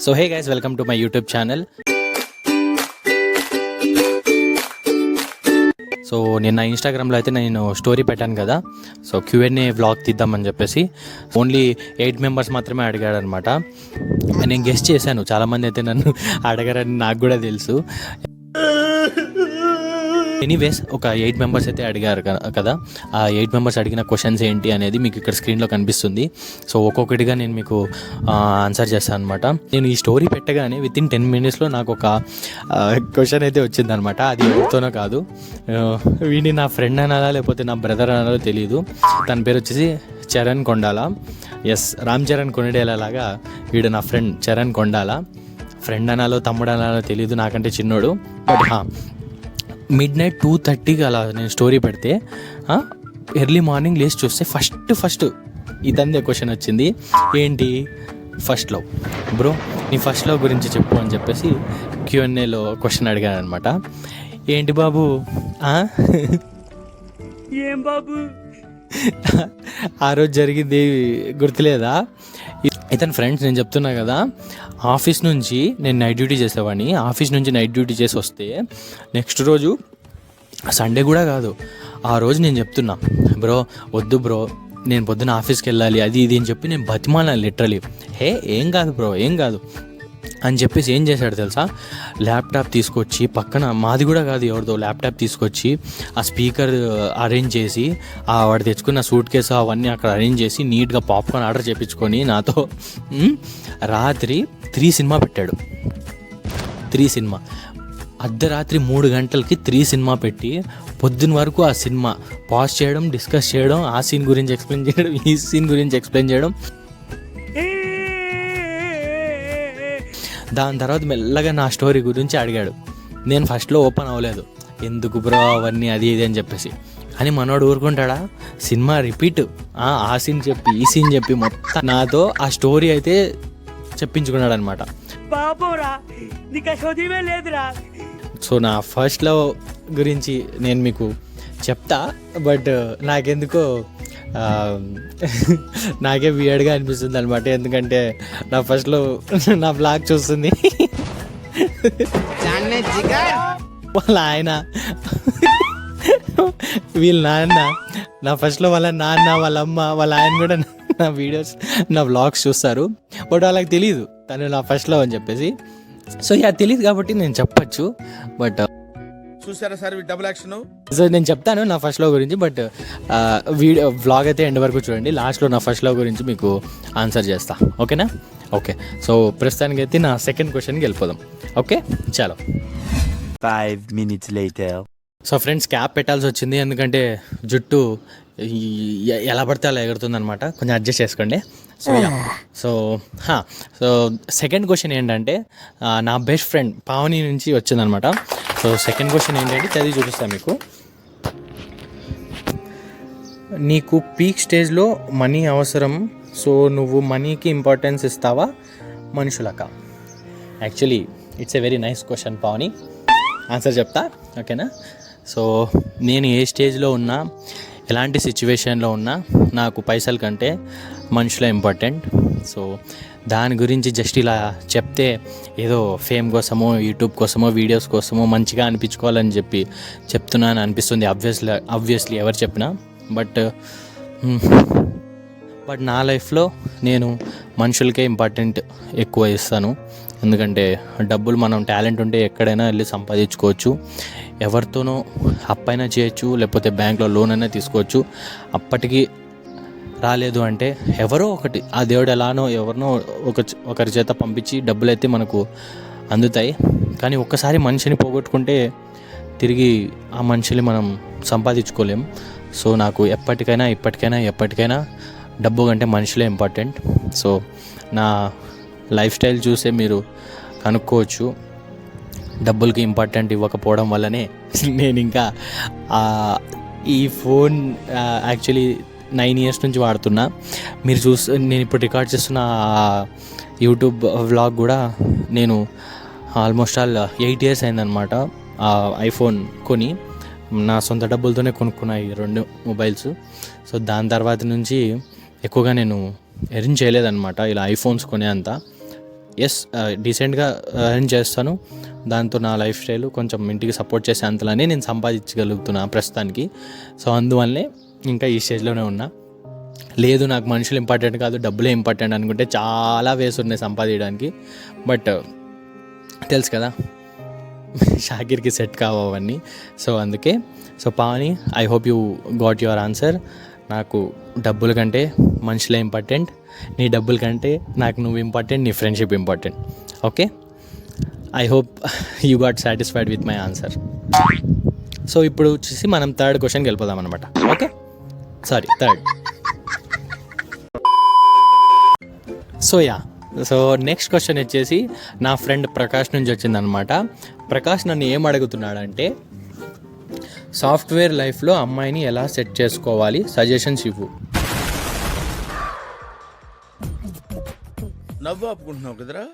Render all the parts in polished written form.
So hey guys, welcome to my YouTube channel. So నిన్న ఇన్స్టాగ్రామ్లో అయితే నేను స్టోరీ పెట్టాను కదా, సో Q&A వ్లాగ్ తీద్దామని చెప్పేసి ఓన్లీ 8 మెంబర్స్ మాత్రమే అడిగాడు అనమాట. నేను గెస్ట్ చేశాను, చాలామంది అయితే నన్ను అడగారని నాకు కూడా తెలుసు. ఎనీవేస్ ఒక 8 మెంబర్స్ అయితే అడిగారు కదా, ఆ 8 మెంబర్స్ అడిగిన క్వశ్చన్స్ ఏంటి అనేది మీకు ఇక్కడ స్క్రీన్లో కనిపిస్తుంది. సో ఒక్కొక్కటిగా నేను మీకు ఆన్సర్ చేస్తాను అనమాట. నేను ఈ స్టోరీ పెట్టగానే వితిన్ 10 మినిట్స్లో నాకు ఒక క్వశ్చన్ అయితే వచ్చిందనమాట. అది ఎవరితోనో కాదు, వీడిని నా ఫ్రెండ్ అనాలా లేకపోతే నా బ్రదర్ అనాలో తెలియదు. తన పేరు వచ్చేసి చరణ్ కొండాల. ఎస్, రామ్ చరణ్ కొనిడేలాగా వీడు నా ఫ్రెండ్ చరణ్ కొండాల. ఫ్రెండ్ అనాలో తమ్ముడు అనాలో తెలియదు, నాకంటే చిన్నోడు. బట్ మిడ్నైట్ 2:30కి అలా నేను స్టోరీ పెడితే ఎర్లీ మార్నింగ్ లేచి చూస్తే ఫస్ట్ ఇదందే క్వశ్చన్ వచ్చింది. ఏంటి? First love. బ్రో నీ ఫస్ట్ లవ్ గురించి చెప్పు అని చెప్పేసి Q&Aలో క్వశ్చన్ అడిగాను అనమాట. ఏంటి బాబు? ఏం బాబు ఆ రోజు జరిగింది గుర్తులేదా? ఇతని ఫ్రెండ్స్, నేను చెప్తున్నా కదా, ఆఫీస్ నుంచి నేను నైట్ డ్యూటీ చేసేవాడిని. ఆఫీస్ నుంచి నైట్ డ్యూటీ చేసి వస్తే నెక్స్ట్ రోజు సండే కూడా కాదు, ఆ రోజు నేను చెప్తున్నా, బ్రో వద్దు బ్రో, నేను పొద్దున్న ఆఫీస్కి వెళ్ళాలి, అది ఇది అని చెప్పి నేను బతిమాలను లిటరలీ. ఏం కాదు బ్రో, ఏం కాదు అని చెప్పేసి ఏం చేశాడు తెలుసా? ల్యాప్టాప్ తీసుకొచ్చి పక్కన, మాది కూడా కాదు ఎవరిదో, ల్యాప్టాప్ తీసుకొచ్చి ఆ స్పీకర్ అరేంజ్ చేసి వాడు తెచ్చుకున్న సూట్ కేసు అవన్నీ అక్కడ అరేంజ్ చేసి నీట్గా పాప్కార్న్ ఆర్డర్ చేయించుకొని నాతో రాత్రి 3 సినిమా పెట్టాడు. 3 సినిమా అర్ధరాత్రి 3 గంటలకి 3 సినిమా పెట్టి పొద్దున్న వరకు ఆ సినిమా పాజ్ చేయడం, డిస్కస్ చేయడం, ఆ సీన్ గురించి ఎక్స్ప్లెయిన్ చేయడం, ఈ సీన్ గురించి ఎక్స్ప్లెయిన్ చేయడం. దాని తర్వాత మెల్లగా నా స్టోరీ గురించి అడిగాడు. నేను ఫస్ట్లో ఓపెన్ అవ్వలేదు, ఎందుకు బ్రో అవన్నీ అది ఇది అని చెప్పేసి. కానీ మనోడు ఊరుకుంటాడా? సినిమా రిపీట్, ఆ సీన్ చెప్పి ఈ సీన్ చెప్పి మొత్తం నాతో ఆ స్టోరీ అయితే చెప్పించుకున్నాడు అనమాట. బాబోరా నీకు చదివే లేదురా. సో నా ఫస్ట్ లవ్ గురించి నేను మీకు చెప్తా, బట్ నాకెందుకో నాకే వియర్డ్గా అనిపిస్తుంది అనమాట. ఎందుకంటే నా ఫస్ట్లో నా బ్లాగ్ చూస్తుంది వాళ్ళ ఆయన, వీళ్ళ నాన్న, నా ఫస్ట్లో వాళ్ళ నాన్న, వాళ్ళ అమ్మ, వాళ్ళ ఆయన కూడా నా వీడియోస్, నా వ్లాగ్స్ చూస్తారు. బట్ వాళ్ళకి తెలియదు తను నా ఫస్ట్ లవ్ అని చెప్పేసి. సో అది తెలియదు కాబట్టి నేను చెప్పచ్చు. బట్ చూసారా సార్ డబుల్ యాక్షన్. సో నేను చెప్తాను నా ఫస్ట్ లవ్ గురించి, బట్ వీడియో వ్లాగ్ అయితే ఎండ్ వరకు చూడండి. లాస్ట్లో నా ఫస్ట్ లవ్ గురించి మీకు ఆన్సర్ చేస్తా, ఓకేనా? ఓకే, సో ప్రస్తుతానికి అయితే నా సెకండ్ క్వశ్చన్కి వెళ్ళిపోదాం. ఓకే చలో. 5 minutes later. So friends, cap పెట్టాల్సి వచ్చింది ఎందుకంటే జుట్టు ఎలా పడితే అలా ఎగురుతుంది అనమాట, కొంచెం అడ్జస్ట్ చేసుకోండి. సో సో సెకండ్ క్వశ్చన్ ఏంటంటే నా బెస్ట్ ఫ్రెండ్ పావని నుంచి వచ్చిందనమాట. సో సెకండ్ క్వశ్చన్ ఏంటంటే చదివి చూపిస్తాను మీకు. నీకు పీక్ స్టేజ్లో మనీ అవసరం, సో నువ్వు మనీకి ఇంపార్టెన్స్ ఇస్తావా మనుషులకా? Actually it's a very nice question Pavani, answer చెప్తా, ఓకేనా? సో నేను ఏ స్టేజ్లో ఉన్నా, ఎలాంటి సిచ్యువేషన్లో ఉన్నా నాకు పైసల కంటే మనుషులే ఇంపార్టెంట్. సో దాని గురించి జస్ట్ ఇలా చెప్తే ఏదో ఫేమ్ కోసమో, యూట్యూబ్ కోసమో, వీడియోస్ కోసమో మంచిగా అనిపించుకోవాలని చెప్పి చెప్తున్నాను అనిపిస్తుంది ఆబ్వియస్లీ ఎవరు చెప్పినా. బట్ నా లైఫ్లో నేను మనుషులకే ఇంపార్టెంట్ ఎక్కువ ఇస్తాను. ఎందుకంటే డబ్బులు, మనం టాలెంట్ ఉంటే ఎక్కడైనా వెళ్ళి సంపాదించుకోవచ్చు, ఎవరితోనో అప్పైనా చేయొచ్చు, లేకపోతే బ్యాంక్లో లోన్ అయినా తీసుకోవచ్చు. అప్పటికి రాలేదు అంటే ఎవరో ఒకటి, ఆ దేవుడు ఎలానో ఎవరినో ఒకరి చేత పంపించి డబ్బులు అయితే మనకు అందుతాయి. కానీ ఒక్కసారి మనిషిని పోగొట్టుకుంటే తిరిగి ఆ మనిషిని మనం సంపాదించుకోలేం. సో నాకు ఎప్పటికైనా డబ్బు కంటే మనుషులే ఇంపార్టెంట్. సో నా లైఫ్ స్టైల్ చూసే మీరు కనుక్కోవచ్చు, డబ్బులకి ఇంపార్టెంట్ ఇవ్వకపోవడం వల్లనే నేను ఇంకా ఈ ఫోన్ యాక్చువల్లీ 9 years నుంచి వాడుతున్నా. మీరు నేను ఇప్పుడు రికార్డ్ చేస్తున్న యూట్యూబ్ వ్లాగ్ కూడా నేను ఆల్మోస్ట్ 8 years అయిందనమాట. ఐఫోన్ కొని నా సొంత డబ్బులతోనే కొనుక్కున్నా ఈ 2 మొబైల్స్. సో దాని తర్వాత నుంచి ఎక్కువగా నేను ఎర్న్ చేయలేదన్నమాట ఇలా ఐఫోన్స్ కొనే అంత. ఎస్ డీసెంట్గా ఎర్న్ చేస్తాను, దాంతో నా లైఫ్ స్టైల్ కొంచెం ఇంటికి సపోర్ట్ చేసే అంతలానే నేను సంపాదించగలుగుతున్నా ప్రస్తుతానికి. సో అందువల్లనే ఇంకా ఈ స్టేజ్లోనే ఉన్నా. లేదు నాకు మనుషులు ఇంపార్టెంట్ కాదు, డబ్బులే ఇంపార్టెంట్ అనుకుంటే చాలా వేస్ ఉన్నాయి సంపాదించడానికి. బట్ తెలుసు కదా షాకిర్కి సెట్ కావన్నీ. సో అందుకే so Pavani, I hope you got your answer. నాకు డబ్బుల కంటే మనుషులే ఇంపార్టెంట్, నీ డబ్బుల కంటే నాకు నువ్వు ఇంపార్టెంట్, నీ friendship important. Okay, I hope you got satisfied with my answer. So ఇప్పుడు వచ్చేసి మనం థర్డ్ క్వశ్చన్కి వెళ్ళిపోదాం అనమాట. Okay, sorry third. So next question వచ్చేసి నా ఫ్రెండ్ ప్రకాష్ నుంచి వచ్చిందనమాట. ప్రకాష్ నన్ను ఏం అడుగుతున్నాడంటే, సాఫ్ట్వేర్ లైఫ్లో అమ్మాయిని ఎలా సెట్ చేసుకోవాలి, సజెషన్స్ ఇవ్వు. నవ్వు ఆపుకుంటున్నావు కదరా.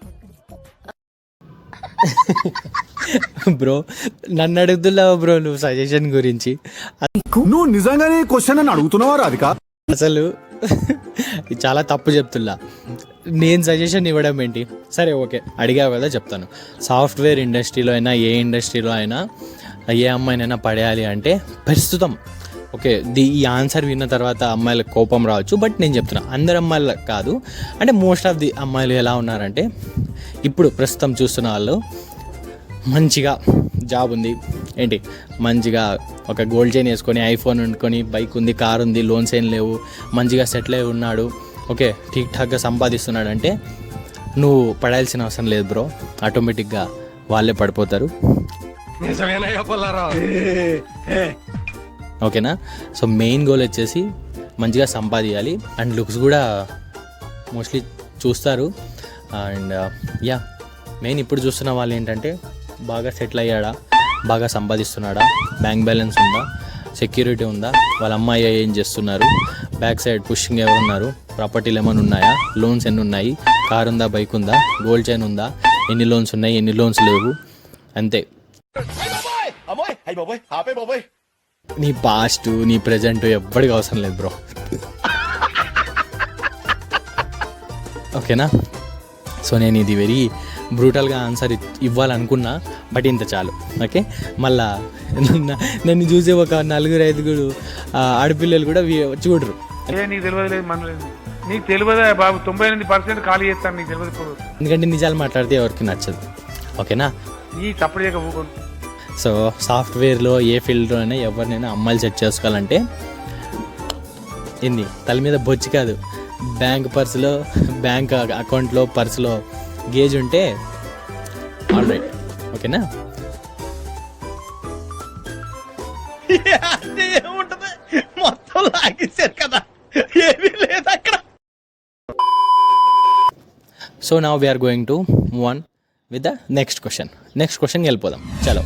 బ్రో నన్ను అడుగుతున్నావు బ్రో నువ్వు సజెషన్ గురించి. నువ్వు నిజంగానే క్వశ్చన్ అని అడుగుతున్నావా రాధిక? అసలు చాలా తప్పు చెప్తున్నా, నేను సజెషన్ ఇవ్వడం ఏంటి? సరే ఓకే అడిగావు కదా చెప్తాను. సాఫ్ట్వేర్ ఇండస్ట్రీలో అయినా ఏ ఇండస్ట్రీలో అయినా ఏ అమ్మాయినైనా పడేయాలి అంటే ప్రస్తుతం ఓకే ఈ ఆన్సర్ విన్న తర్వాత అమ్మాయిలకు కోపం రావచ్చు, బట్ నేను చెప్తున్నా అందరు అమ్మాయిలకు కాదు, అంటే మోస్ట్ ఆఫ్ ది అమ్మాయిలు ఎలా ఉన్నారంటే ఇప్పుడు ప్రస్తుతం చూస్తున్న వాళ్ళు మంచిగా జాబ్ ఉంది, ఏంటి మంచిగా ఒక గోల్డ్ చైన్ వేసుకొని, ఐఫోన్ వండుకొని, బైక్ ఉంది, కార్ ఉంది, లోన్స్ ఏం లేవు, మంచిగా సెటిల్ అయి ఉన్నాడు, ఓకే ఠీక్ ఠాక్గా సంపాదిస్తున్నాడు అంటే నువ్వు పడాల్సిన అవసరం లేదు బ్రో, ఆటోమేటిక్గా వాళ్ళే పడిపోతారు. ఓకేనా? సో మెయిన్ గోల్ వచ్చేసి మంచిగా సంపాదించాలి, అండ్ లుక్స్ కూడా మోస్ట్లీ చూస్తారు. అండ్ యా మెయిన్ ఇప్పుడు చూస్తున్న వాళ్ళు ఏంటంటే బాగా సెటిల్ అయ్యాడా, బాగా సంపాదిస్తున్నాడా, బ్యాంక్ బ్యాలెన్స్ ఉందా, సెక్యూరిటీ ఉందా, వాళ్ళ అమ్మాయి ఏం చేస్తున్నారు, బ్యాక్ సైడ్ పుషింగ్ ఎవరున్నారు, ప్రాపర్టీలు ఏమైనా ఉన్నాయా, లోన్స్ ఎన్ని ఉన్నాయి, కార్ ఉందా, బైక్ ఉందా, గోల్డ్ చైన్ ఉందా, ఎన్ని లోన్స్ ఉన్నాయి, ఎన్ని లోన్స్ లేవు, అంతే. నీ పాస్ట్ నీ ప్రజెంట్ ఎవ్వడికి అవసరం లేదు బ్రో. ఓకేనా? సో నేను ఇది వెరీ బ్రూటల్గా ఆన్సర్ ఇవ్వాలనుకున్నా, బట్ ఇంత చాలు. ఓకే, మళ్ళా నన్ను చూసే ఒక 4-5 ఆడపిల్లలు కూడా చూడరు. నీకు తెలియదు లేదు మన లేదు, నీకు తెలియదా బాబు, 99% ఖాళీ చేస్తాను, నీకు తెలియదు ఇప్పుడు. ఎందుకంటే నిజాలు మాట్లాడితే ఎవరికి నచ్చదు. ఓకేనా? నీ తప్పుడు చేయక ఊకోను. సో సాఫ్ట్వేర్లో ఏ ఫీల్డ్లో అయినా ఎవరినైనా అమ్మాయిలు సెట్ చేసుకోవాలంటే ఏంది తల మీద బొచ్చి కాదు, బ్యాంక్ అకౌంట్లో పర్సులో గేజ్ ఉంటే ఆల్ రైట్. ఓకేనా? ఏముంటది మొత్తం లాగేశారు కదా, ఏమీ లేదు అక్కడ. So now we are going to move on with the next క్వశ్చన్కి వెళ్ళిపోదాం. చలో.